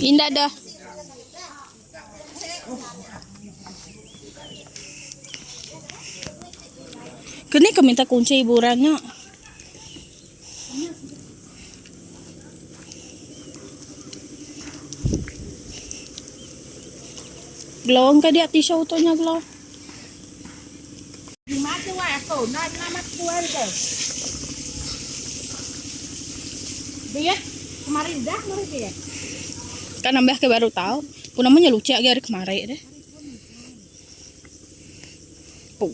Indah dah. Kini ka minta kunci hiburannya. Glowang ka di ati siya utonya glow. Dia kemarin dah kemarin dia. Kan nambah ke baru tahu. Pun namanya lucu hari kemarin deh. Puh.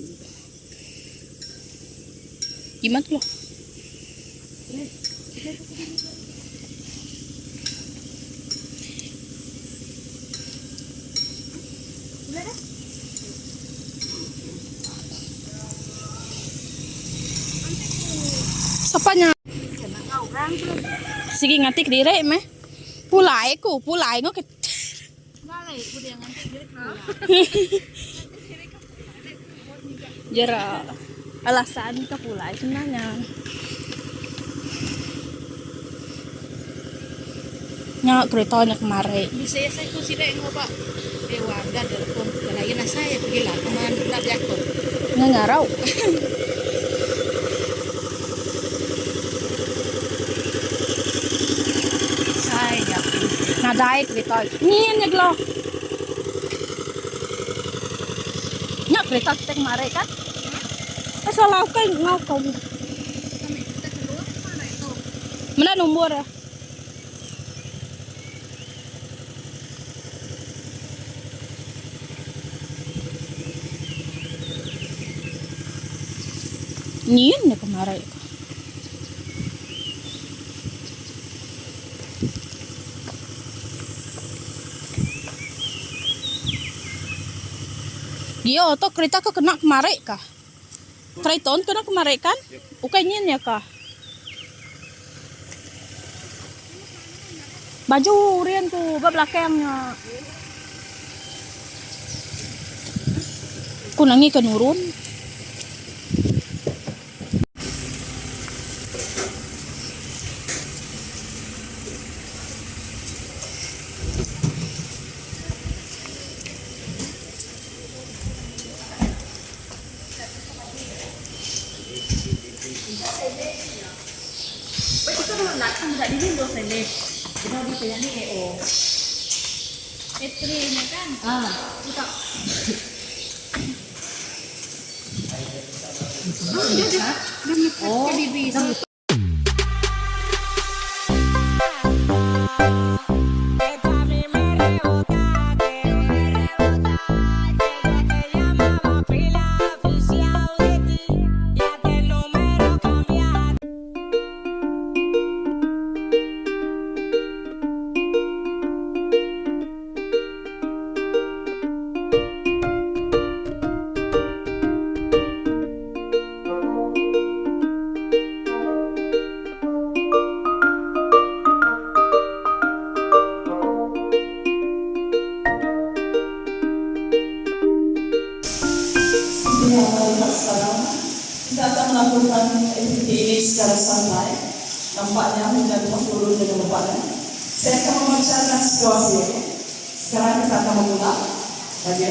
Gimana loh? Sapanya? Sige ngatik dire meh. Pulai ngo ke. Jera alasan ke pulai sebenarnya. Nya keretanya kemarin. Bisa saya consider ngoba warga telepon kalayan saya pergi lah teman tak jakot. Nga ngarau. Saya Nadai kereta. Nian nya glo. Nya kereta kita kemarin kan? Asal lau kan ngau kau. kami kita keluar mana itu? Mana nomor ya? Nian nya kemarin. Dia oto kereta ke kena kemarin kah? Kereta kena kemarin kan? Ukainya ya kah? Baju rian tuh, belakangnya. Kunangi ke nurun. Tidak di Windows ini. Kita bisa yang di EO. E3 nya kan? Kita. Oh, di bisa. Sekarang kita akan melakukan aktiviti ini secara santai. Nampaknya sudah turun dengan bapaknya. Saya akan membacakan situasi ini. Sekarang kita akan memulai. Bagi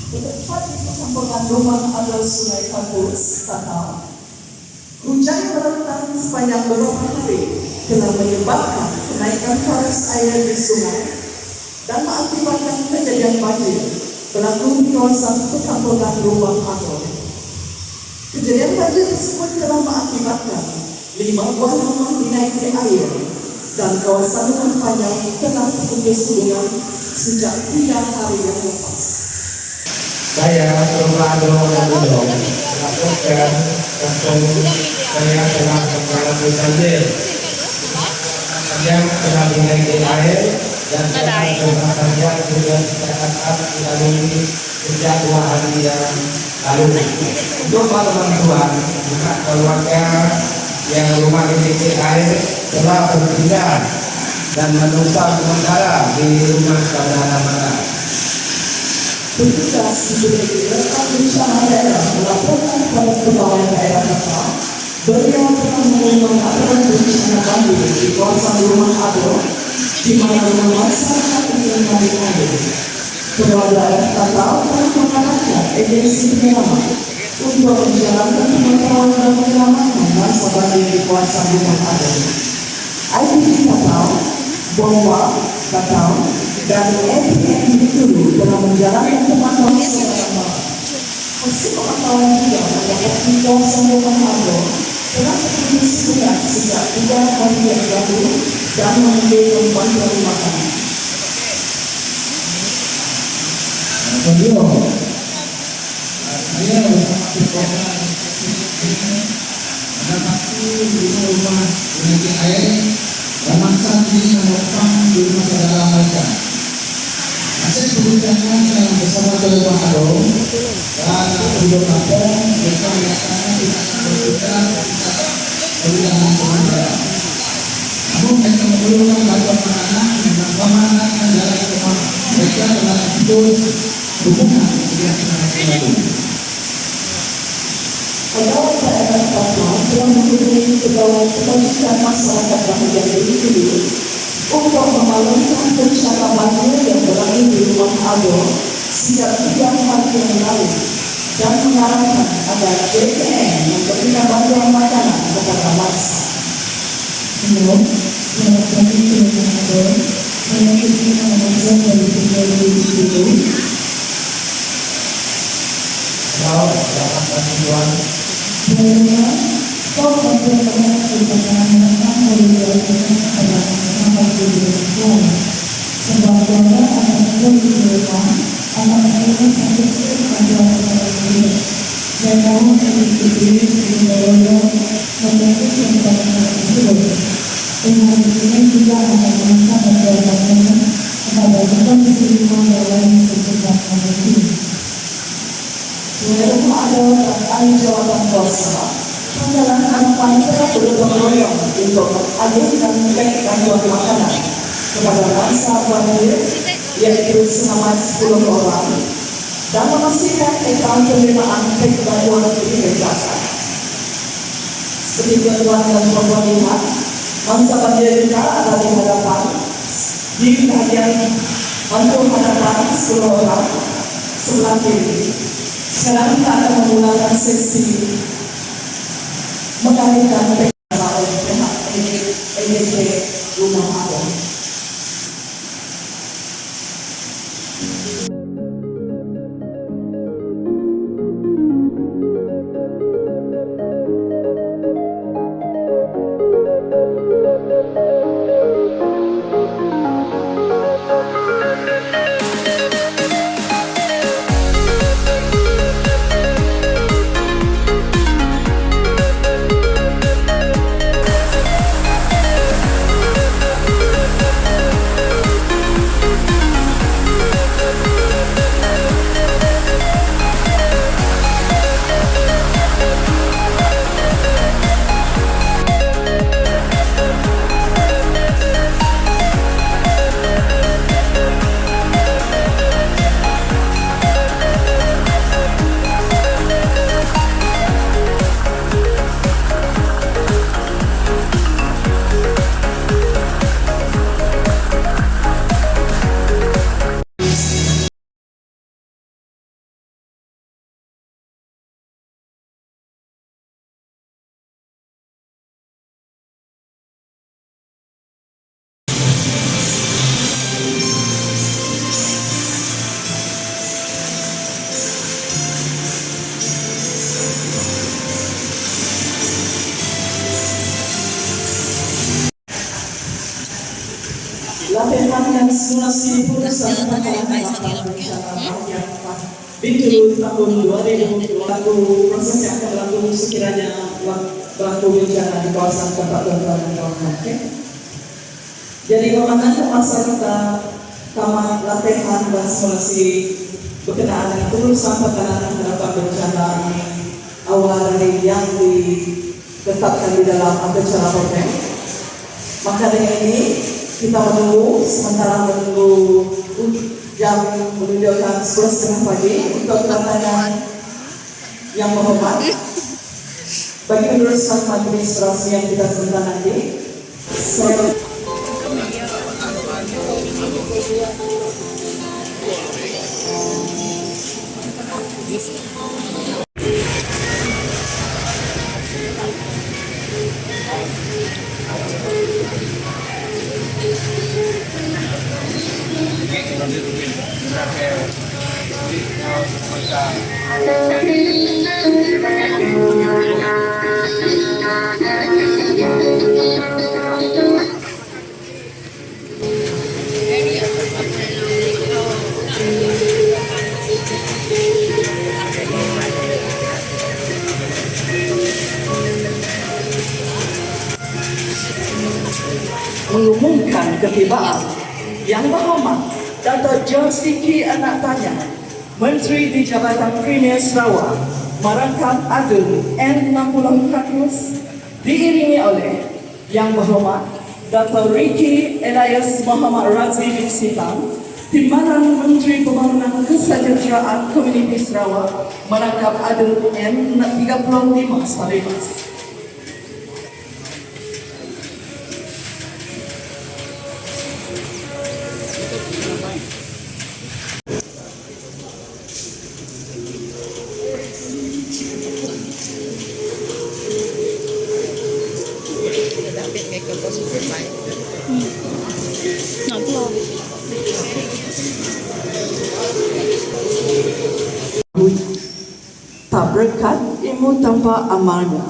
tepat di perkampungan rumah adalah Sungai Kampus, Tatal. Hujan merentan sepanjang beberapa hari telah menyebabkan kenaikan paras air di sungai dan mengakibatkan kejadian banjir berlaku di kawasan perkampungan rumah Atol. Kejadian banjir tersebut telah mengakibatkan 5 buah rumah dinaiki air dan kawasan rumah panjang telah terputus sungai sejak 3 hari yang lepas. Saya Romano Lagudo melaporkan tentang saya telah mengalami banjir yang telah dinaiki air dan rumah saya juga terdapat dilalui sejak 2 hari yang lalu. Untuk bantuan bukan keluarga yang rumah dinaiki air telah berpindah dan menumpang sementara di rumah saudara mereka. Petugas Direktorat Bencana Daerah melaporkan kepada Kepala Daerah Natal beliau telah menerima laporan bencana banjir di kawasan Rumah Ado, di mana rumah masyarakat ini mengalami. Kepala Daerah Natal telah mengarahkan agensi penyelamat untuk menjalankan pemantauan dan penyelamatan masa banjir di kawasan Rumah Ado. IDP Natal, Bomba, Natal, dan NPM Bintulu telah menjalankan pemantauan selama hasil pemantauan juga mendapati kawasan Rumah Ado telah terkondisi sehat sejak 3 hari yang lalu dan menyediakan bantuan makanan. Beliau, saya bersama Kepala mendapati rumah memiliki air dan masak di menopang di rumah saudara mereka. Hasil perbincangan yang bersama Kepala Ado dan penduduk kampung, mereka menyatakan tidak akan berbicara perbincangan sementara. Namun mereka memerlukan bantuan makanan dan pemakanan jalan rumah mereka telah terputus hubungan dengan lalu. Pegawai daerah Papua telah menghubungi pegawai kebajikan masyarakat bahagian Bintulu untuk memaklumkan bencana banjir yang berada di Rumah Ado sejak 3 hari yang lalu dan mengarahkan agar BPN memberikan bantuan makanan kepada massa. Belum, melakukan Rumah Ado, melakukan pengawasan dari pegawai itu. Kalau dapat bantuan Bahwa kau bantuan banyak dikatakan mereka melibatkan kepada sampai tujuan. Sebab bangga akan menunjukkan akan menjadi satu bantuan kepada diri. Saya tahu ini menjadi memiliki kepada tersebut. Dengan ini juga akan meminta bantuan kepada kondisi rumah yang lain sejak ini. Rumah Ado dan ahli jawatan kuasa menjalankan upaya bergotong royong untuk mengalihkan bantuan makanan kepada bangsa banjir, yaitu selama 10 orang, dan memastikan account penerimaan bantuan dikerjakan. Seperti tuan dan puan lihat, bangsa banjir kita ada di hadapan, di bagian bantuan hadapan 10 orang sebelah kiri. Sekarang kita akan menggunakan sesi mengalihkan PKK oleh pihak EDP Rumah Ado. Latihan yang simulasi putusan Bintulu tahun 2020 proses yang akan berlaku sekiranya berlaku bencana di kawasan Kabupaten Kabupaten. Jadi komandan masyarakat kamar latihan dan simulasi berkenaan dengan pengurusan penanganan hadapan bencana awal dari yang ditetapkan di dalam acara program. Maka dengan ini kita menunggu sementara menunggu Jam menunjukkan 10.30 pagi untuk kedatangan yang berhormat. Bagi urusan majelis rahsia yang kita sebentar nanti, saya mengumumkan ketibaan Yang Berhormat Dato' John Siki Anak Tanya, Menteri di Jabatan Premier Sarawak, merangkap adil N60 diiringi oleh Yang Berhormat Dato' Ricky Elias Muhammad Razi bin Sitang, Timbalan Menteri Pembangunan Kesejahteraan Komuniti Sarawak, merangkap adil N35 Saribas. Nak keluar. Tak berkat ilmu tanpa amalnya,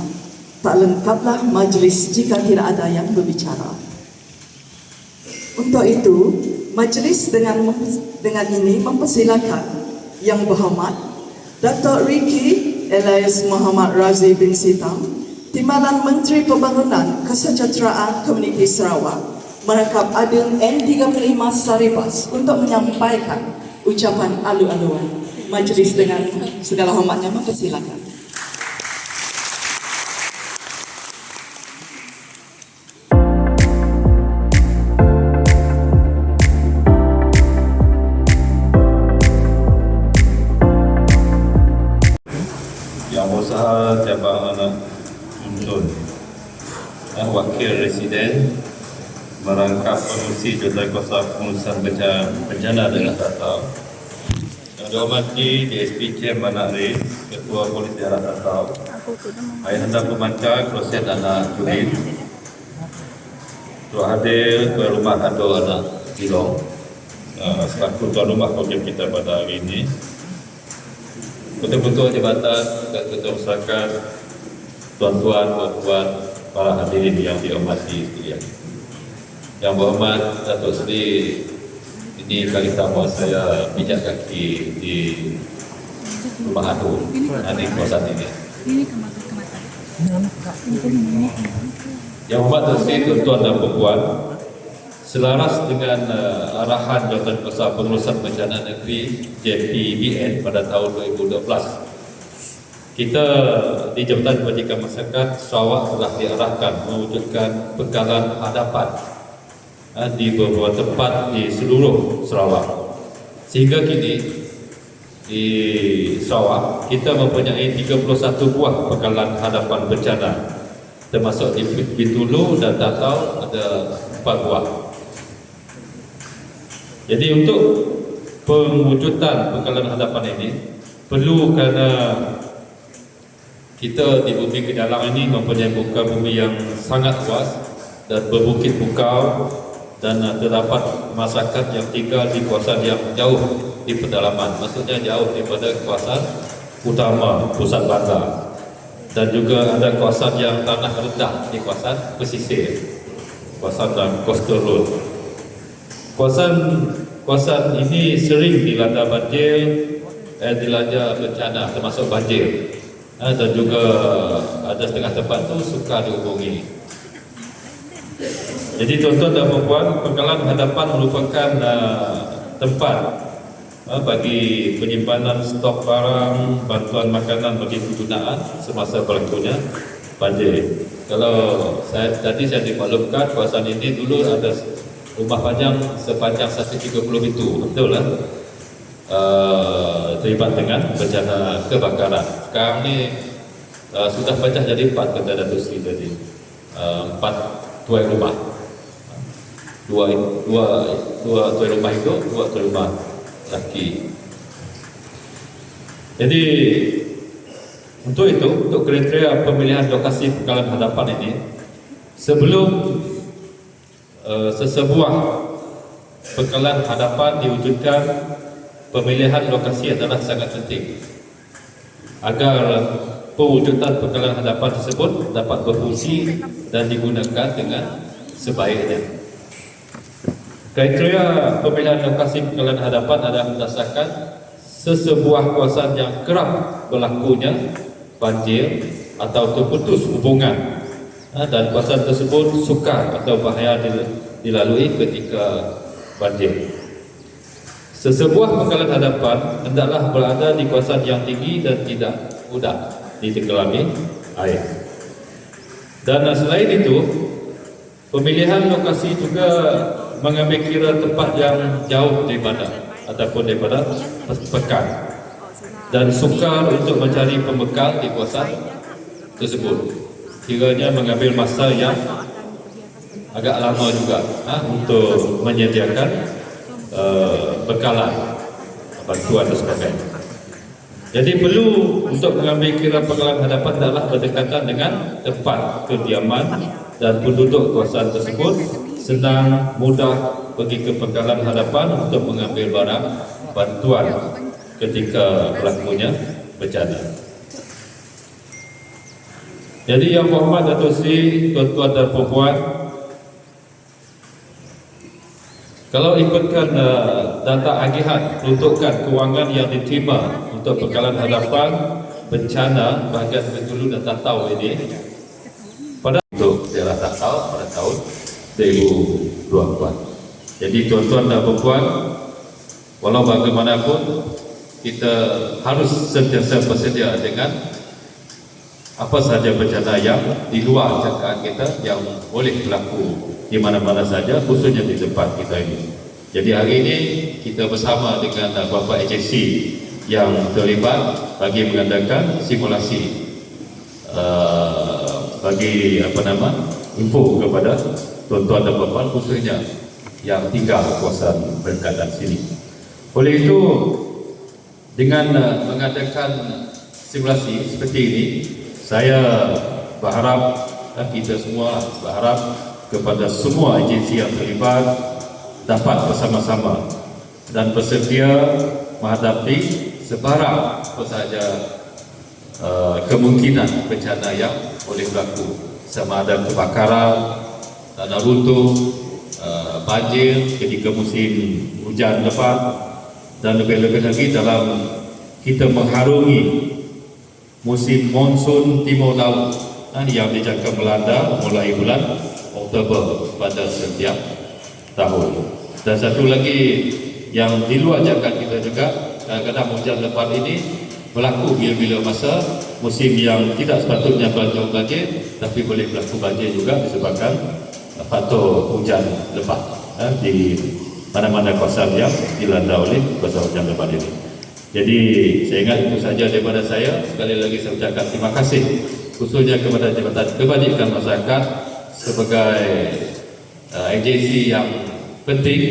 tak lengkaplah majlis jika tidak ada yang berbicara. Untuk itu, majlis dengan ini mempersilakan Yang Berhormat Dato' Ricky Elias Muhammad Razi bin Sitang, Timbalan Menteri Pembangunan Kesejahteraan Komuniti Sarawak, merangkap adil N35 Saribas untuk menyampaikan ucapan alu-aluan. Majlis dengan segala hormatnya mempersilakan. Yang Berusaha Cabang Anak Untun, Wakil Residen, merangkap Pengurusi Jurukuasa Pengurusan Bencana dengan Tatau, yang dihormati DSP Cem Manak Rin, Ketua Polis Daerah Tatau, Ayahanda Pemancar Kroset Anak Julin, Tuan hadir ke rumah ado anak Silong, selaku tuan rumah program kita pada hari ini. Betul-betul jabatan ketua masyarakat, tuan-tuan, puan-puan, para hadirin yang dihormati sekalian. Yang berhormat Datuk Seri, ini kali pertama saya pijak kaki di Rumah Ado di kawasan ini. Yang berhormat Datuk Seri, tuan-tuan dan puan-puan, selaras dengan arahan Jabatan Kuasa Pengurusan Bencana Negeri JPBN pada tahun 2012, kita di Jabatan Kebajikan Masyarakat Sarawak telah diarahkan mewujudkan bekalan hadapan di beberapa tempat di seluruh Sarawak. Sehingga kini di Sarawak kita mempunyai 31 buah bekalan hadapan bencana, termasuk di Bintulu dan Tatau ada 4 buah. Jadi untuk pewujudan bekalan hadapan ini perlu kerana kita di bumi Kedalang ini mempunyai muka bumi yang sangat luas dan berbukit bukau, dan terdapat masyarakat yang tinggal di kawasan yang jauh di pedalaman, maksudnya jauh daripada kawasan utama pusat bandar, dan juga ada kawasan yang tanah rendah di kawasan pesisir, kawasan coastal road. Kawasan ini sering dilanda banjir, dilanda bencana termasuk banjir, dan juga ada setengah tempat tu suka dihubungi. Jadi tuan-tuan dan puan-puan, bekalan hadapan merupakan tempat bagi penyimpanan stok barang, bantuan makanan bagi kegunaan semasa berlakunya banjir. Kalau tadi saya dimaklumkan, kawasan ini dulu ada rumah panjang sepanjang 130 meter, betul lah. terlibat dengan bencana kebakaran. Sekarang ni sudah pecah jadi 4 kata Datuk Seri tadi. 4 tuai rumah. Dua tuai rumah itu, 2 tuai rumah lelaki. Jadi untuk itu, untuk kriteria pemilihan lokasi pengkalan hadapan ini, sebelum sesebuah pengkalan hadapan diwujudkan, pemilihan lokasi adalah sangat penting agar pewujudan pengkalan hadapan tersebut dapat berfungsi dan digunakan dengan sebaiknya. Kriteria pemilihan lokasi pengkalan hadapan adalah berdasarkan sesebuah kawasan yang kerap berlakunya banjir atau terputus hubungan, dan kawasan tersebut sukar atau bahaya dilalui ketika banjir. Sesebuah pengkalan hadapan hendaklah berada di kawasan yang tinggi dan tidak mudah ditenggelami air. Dan selain itu, pemilihan lokasi juga mengambil kira tempat yang jauh daripada ataupun daripada pekan dan sukar untuk mencari pembekal di kawasan tersebut. Kiranya mengambil masa yang agak lama juga untuk menyediakan bekalan, bantuan dan sebagainya. Jadi perlu untuk mengambil kira pengkalan hadapan adalah berdekatan dengan tempat kediaman dan penduduk kawasan tersebut, senang, mudah pergi ke pengkalan hadapan untuk mengambil barang bantuan ketika berlakunya bencana. Jadi Yang Berhormat Datuk Seri, tuan-tuan dan puan-puan, kalau ikutkan data agihan peruntukan kewangan yang diterima untuk pengkalan hadapan bencana bahagian Bengkulu dan Tatau ini pada untuk daerah Tatau pada tahun 2024. Jadi tuan-tuan dan puan-puan, walau bagaimanapun kita harus sentiasa bersedia dengan apa sahaja bencana yang di luar jangkaan kita yang boleh berlaku di mana-mana saja, khususnya di tempat kita ini. Jadi hari ini kita bersama dengan beberapa agensi yang terlibat bagi mengadakan simulasi bagi info kepada tuan-tuan dan puan-puan khususnya yang tinggal kawasan berdekatan sini. Oleh itu, dengan mengadakan simulasi seperti ini, saya berharap dan kita semua berharap kepada semua agensi yang terlibat dapat bersama-sama dan bersedia menghadapi sebarang apa sahaja kemungkinan bencana yang boleh berlaku, sama ada kebakaran, tanah runtuh, banjir ketika musim hujan lebat, dan lebih-lebih lagi dalam kita mengharungi musim monsun timur laut yang dijangka melanda mulai bulan Oktober pada setiap tahun. Dan satu lagi yang di luar jangkaan kita juga, kadang-kadang hujan lebat ini berlaku bila-bila masa musim yang tidak sepatutnya banjir, tapi boleh berlaku banjir juga disebabkan faktor hujan lebat di mana-mana kawasan yang dilanda oleh kuasa hujan lebat ini. Jadi saya ingat itu saja daripada saya. Sekali lagi saya ucapkan terima kasih khususnya kepada Jabatan Kebajikan Masyarakat sebagai agensi yang penting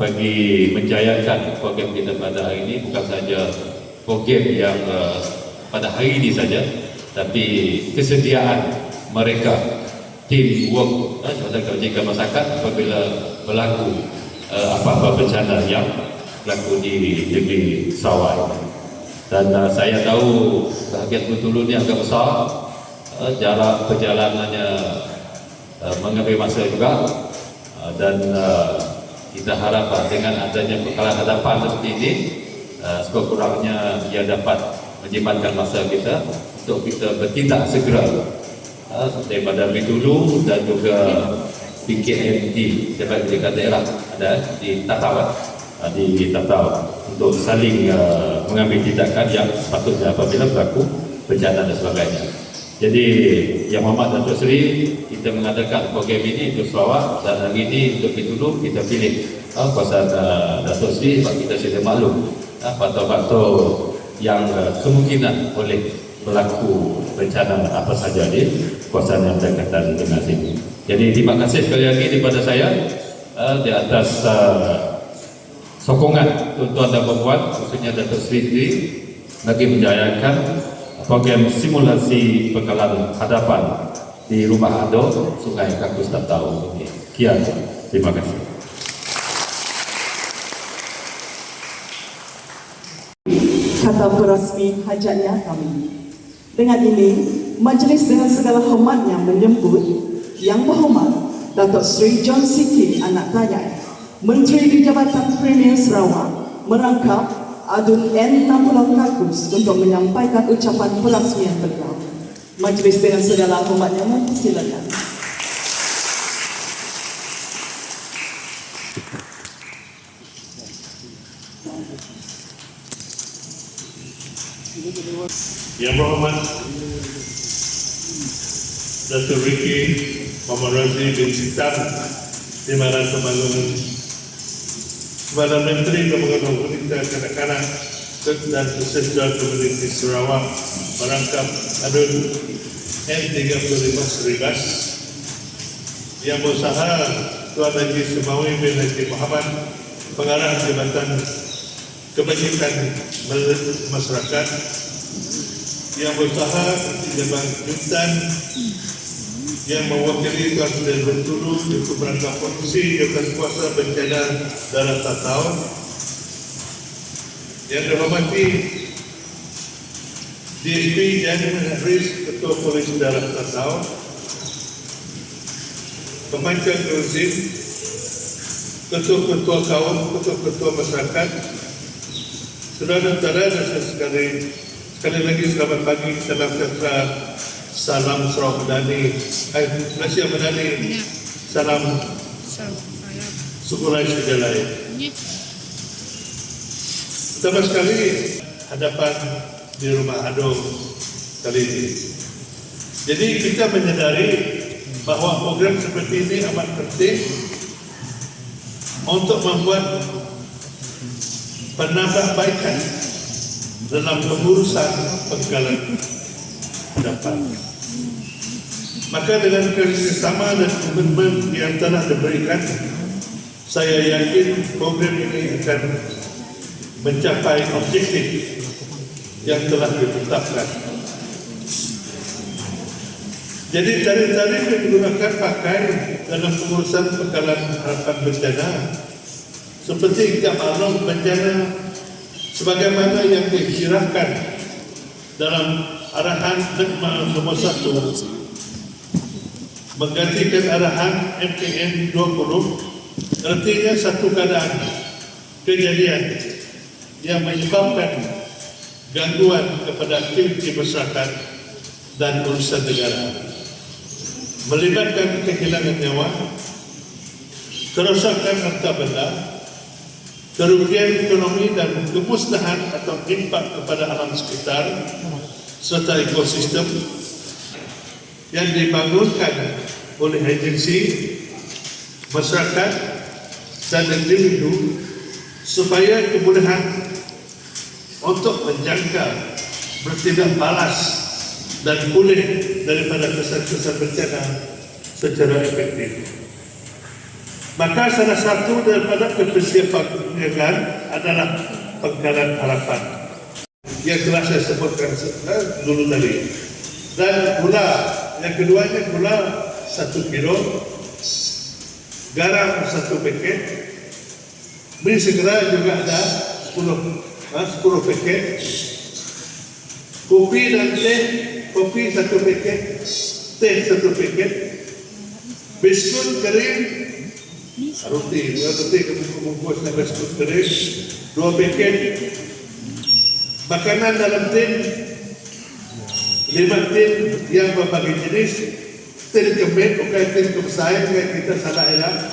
bagi menjayakan program kita pada hari ini. Bukan saja program yang pada hari ini saja, tapi kesediaan mereka, teamwork Jabatan Kebajikan Masyarakat apabila berlaku apa-apa bencana yang berlaku di negeri Sarawak. Dan saya tahu bahagian Bengkulu ini agak besar, jarak perjalanannya mengambil masa juga, dan kita harap dengan adanya pengkalan hadapan seperti ini, sekurang-kurangnya ia dapat menjimatkan masa kita untuk kita bertindak segera daripada Bengkulu dan juga PKMD Jabatan Kebajikan Daerah ada di Tatau untuk saling mengambil tindakan yang sepatutnya apabila berlaku bencana dan sebagainya. Jadi Yang Berhormat Datuk Seri, kita mengadakan program ini untuk Sarawak, dan hari ini untuk Bengkulu kita pilih kawasan Datuk Seri sebab kita sudah maklum faktor-faktor yang kemungkinan boleh berlaku bencana apa saja di kawasan yang berdekatan dengan sini. Jadi terima kasih sekali lagi daripada saya di atas sokongan tuan dan puan, khususnya Datuk Seri Dwi, lagi menjayakan program simulasi bekalan hadapan di Rumah Ado Sungai Kaktus Tatau ini. Sekian, terima kasih. Kata berasmi hajatnya kami. Dengan ini, majlis dengan segala hormatnya menyebut Yang Berhormat Datuk Seri John Siti Anak Tayai, Menteri di Jabatan Premier Sarawak, merangkap Adun N. Nampulong Kaktus untuk menyampaikan ucapan perasmian beliau. Majlis dengan segala hormatnya mempersilakan. Yang Berhormat Datuk Ricky Muhammad Razli bin Sitam Timbalan Pembangunan Kepada Menteri Pembangunan Wanita Kanak-kanak dan Kesejahteraan Komuniti Sarawak merangkap adun N35 Seribas yang berusaha Tuan Haji Semawi bin Haji Muhammad Pengarah Jabatan Kebajikan Masyarakat yang berusaha Jabatan yang mewakili Tuan Presiden Bengkulu untuk merangkap Komisi Jabatan Kuasa Bencana Daerah Tatau yang dihormati DSP Jani Haris Ketua Polis Daerah Tatau, Pemancang Tourism, Ketua-Ketua Kawan, Ketua-Ketua Masyarakat, saudara-saudara dan sekali lagi selamat pagi, salam sejahtera, salam Sarawak Madani, Malaysia Madani, salam Sukurai Sejalai. Pertama sekali hadapan di Rumah Ado kali ini. Jadi kita menyadari bahawa program seperti ini amat penting untuk membuat penambahbaikan dalam pengurusan penggalan hadapan. Maka dengan kerjasama dan komitmen yang telah diberikan, saya yakin program ini akan mencapai objektif yang telah ditetapkan. Jadi tarikh-tarikh yang digunakan pakai dalam pengurusan penggalan hadapan bencana seperti kita maklum bencana sebagaimana yang dikirakan dalam arahan nomor 1 menggantikan arahan MKN 20, artinya satu keadaan kejadian yang menyebabkan gangguan kepada aktiviti masyarakat dan urusan negara, melibatkan kehilangan nyawa, kerosakan harta benda, kerugian ekonomi dan kemusnahan atau impak kepada alam sekitar serta ekosistem yang dibangunkan oleh agensi, masyarakat dan individu supaya kebolehan untuk menjangka, bertindak balas dan pulih daripada kesan-kesan bencana secara efektif. Maka salah satu daripada kepersiapan penjagaan adalah penggalan harapan yang telah saya sebutkan dulu tadi. Dan gula, yang keduanya gula 1 kilo, garam 1 paket, mie segera juga ada 10 paket, kopi dan teh, kopi 1 paket, teh 1 paket, biskut kering, roti bungkus dan biskut kering 2 paket, makanan dalam tin 5 tin yang berbagai jenis, tin kemit, bukan tin kebesar, yang kita salah hilang,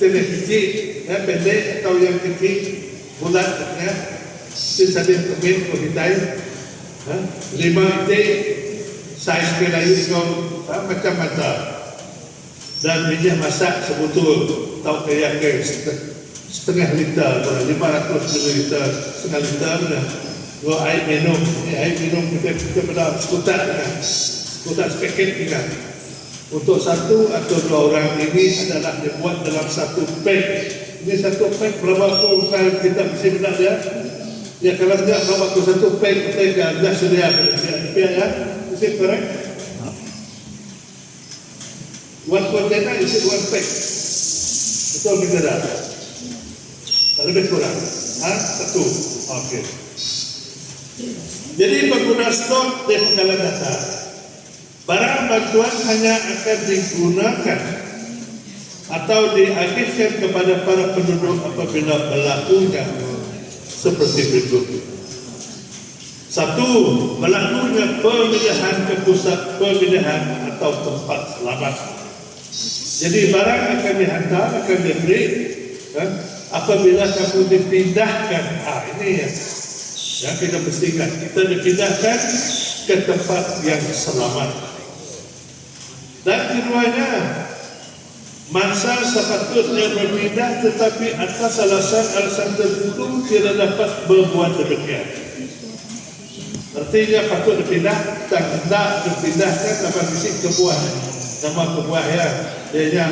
tin yang kecil, pendek atau yang kecil, bulat, tin sadin kemit, kuhitai, 5 tin, saiz kelayu, macam-macam, dan minyak masak sebutul, tau kayak setengah liter, 500 ml, setengah liter dah. Dua air minum, ini air minum kita pada sekutat kan, sekutat sepaket kan. Untuk satu atau dua orang ini adalah dibuat dalam satu pack. Ini satu pack berapa tu kalau kita mesti benar dia? Ya kalau tidak berapa tu satu pack kita dah sedia ya, mesti correct. One container isi one pack. Betul kita dah. Lebih kurang. Satu. Okey. Jadi pengguna stok di penggalan data, barang bantuan hanya akan digunakan atau dialihkan kepada para penduduk apabila berlakunya seperti berikut. Satu, berlakunya pemindahan ke pusat pemindahan atau tempat selamat. Jadi barang akan dihantar, akan diberi apabila kamu dipindahkan. Ini yang kita pastikan, kita dipindahkan ke tempat yang selamat. Dan keduanya, masa sepatutnya berpindah tetapi atas alasan tertentu tidak dapat berbuat demikian. Artinya patut dipindah, tak hendak dipindahkan dapat isi kebuah. Nama kebuah ya, dia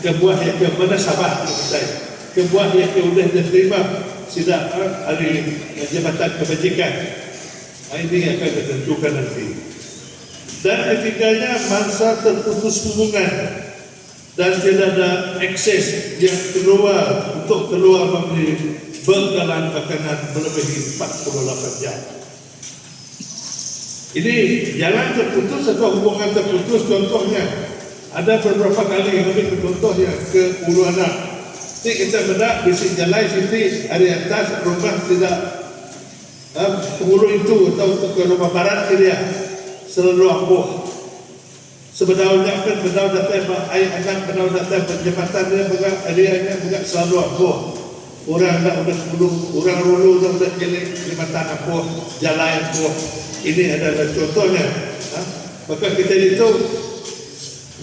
kebuah yang bermenasabah kebuah yang sudah diterima sidak ahli jabatan kebajikan. Ini yang akan ditentukan nanti. Dan ketiganya, masa terputus hubungan dan tidak ada akses yang keluar untuk keluar membeli bekalan makanan melebihi 48 jam. Ini jalan terputus atau hubungan terputus, contohnya ada beberapa kali kami contohnya ke Ulu Anak. Ini kita benar bisi jalan sini ada atas rumah tidak penghulu itu atau ke rumah barat dia selalu ampuh. Sebenarnya kan benar datang ayah anak benar datang penjabatan dia bukan selalu ampuh. Orang dah udah 10, orang dulu dah jadi jabatan ampuh, jalan ampuh. Ini adalah contohnya. Maka kita itu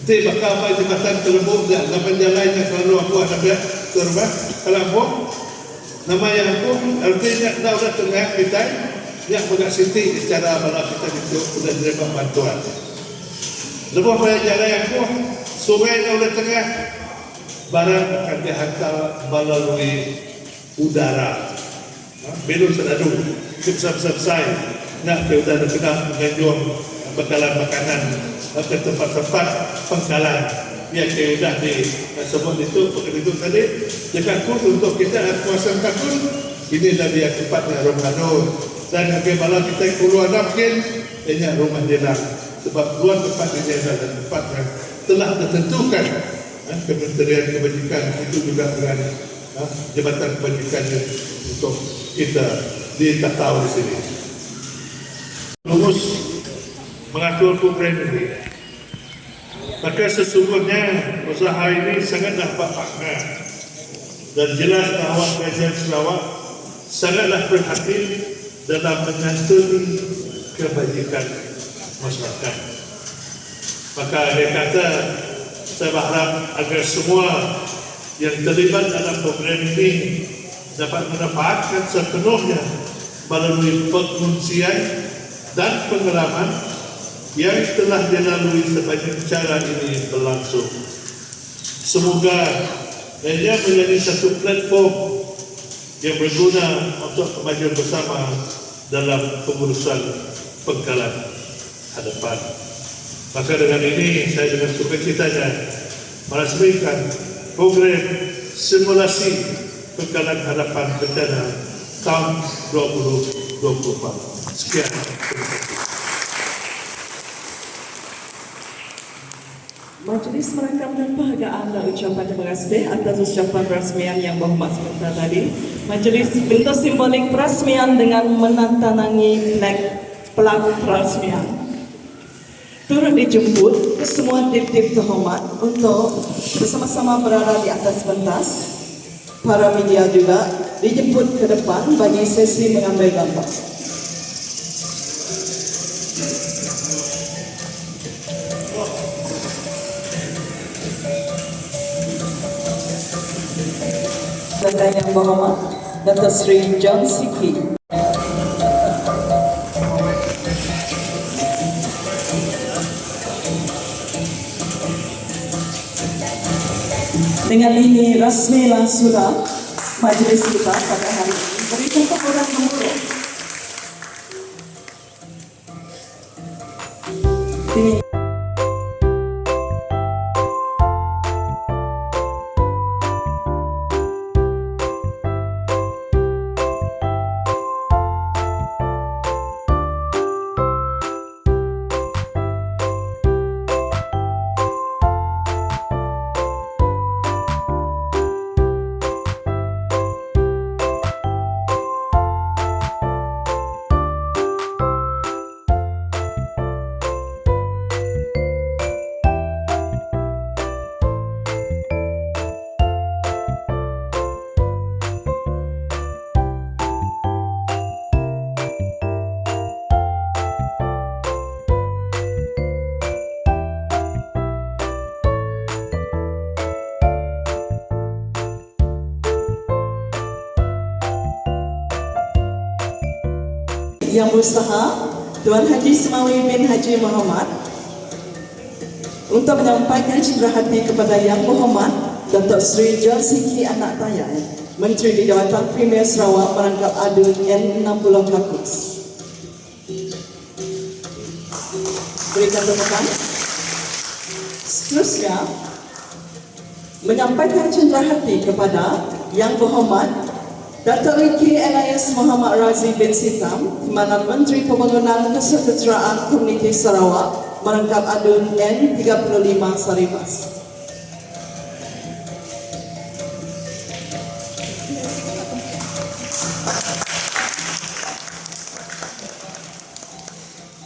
nanti bakal apa jabatan terlebut dah dapat jalannya selalu ampuh ada ke rumah. Kalau ampuh nama yang ampuh artinya dah udah tengah kita yang bukan siti secara malah kita itu sudah terima bantuan. Lepas banyak jalan yang ampuh, sungai dah udah tengah, barang akan dihantar melalui udara. Belum senadu, selesai. Nak kita dah kena menganjur bekalan makanan ke tempat-tempat pengkalan. Yang sudah disebut itu pekerjaan tadi. Dekat kurs untuk kita kawasan kakus ini dah dia tempatnya rumah nur. Dan bagaimana kita keluar mungkin banyak rumah jenang. Sebab luar tempat dia adalah tempat yang telah ditentukan Kementerian Kebajikan itu juga dengan Jabatan Kebajikan untuk kita ditatau di sini. Lurus mengatur program ini. Maka sesungguhnya usaha ini sangatlah bermakna dan jelas bahawa Kerajaan Sarawak sangatlah berhati dalam menyantuni kebajikan masyarakat. Maka dia kata, saya berharap agar semua yang terlibat dalam program ini dapat memanfaatkan sepenuhnya melalui penguncian dan pengalaman yang telah dilalui sepanjang cara ini berlangsung. Semoga ia menjadi satu platform yang berguna untuk kemajuan bersama dalam pengurusan pengkalan hadapan. Maka dengan ini saya dengan sukacitanya meresmikan program simulasi pengkalan hadapan bencana tahun 2024. Sekian. Majlis merekamkan penghargaan dan ucapan terima kasih atas ucapan perasmian yang berhormat sebentar tadi. Majlis bentuk simbolik perasmian dengan menantanangi pelang perasmian. Turut dijemput ke semua tip-tip terhormat untuk bersama-sama berada di atas pentas. Para media juga dijemput ke depan bagi sesi mengambil gambar. kepada Yang Berhormat Datuk Seri John Siki. Dengan ini rasmilah sudah majlis kita pada hari ini. Berikan kepada gemuruh. Yang berusaha Tuan Haji Semawi bin Haji Muhammad untuk menyampaikan cendera hati kepada Yang Berhormat Datuk Seri John Siki Anak Tayan, Menteri di Jabatan Premier Sarawak merangkap adun N60 Kakus. Berikan tepukan. Seterusnya menyampaikan cendera hati kepada Yang Berhormat Datuk Riki NIS Muhammad Razi bin Sitam, Timbalan Menteri Pembangunan Kesejahteraan Komuniti Sarawak, merangkap adun N35 Saribas.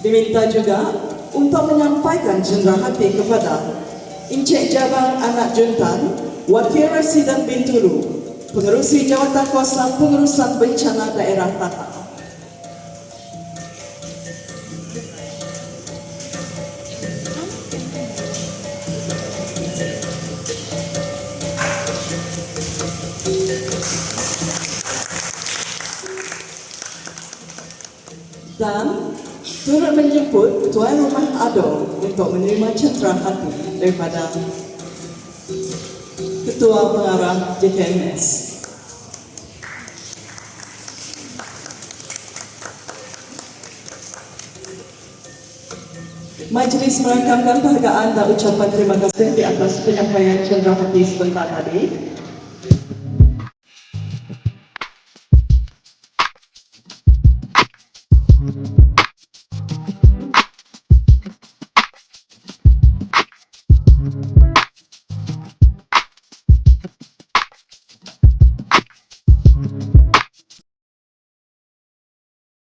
Diminta juga untuk menyampaikan cendera hati kepada Encik Jabang Anak Juntan, Wakil Residen Bintulu, Pengerusi Jawatan Kuasa Pengurusan Bencana Daerah Tata. Dan turut menjemput Tuan Rumah Ado untuk menerima cendera hati daripada Ketua Pengarah JKMS. Majlis merangkamkan penghargaan dan ucapan terima kasih di atas penyampaian cendera hati sebentar tadi.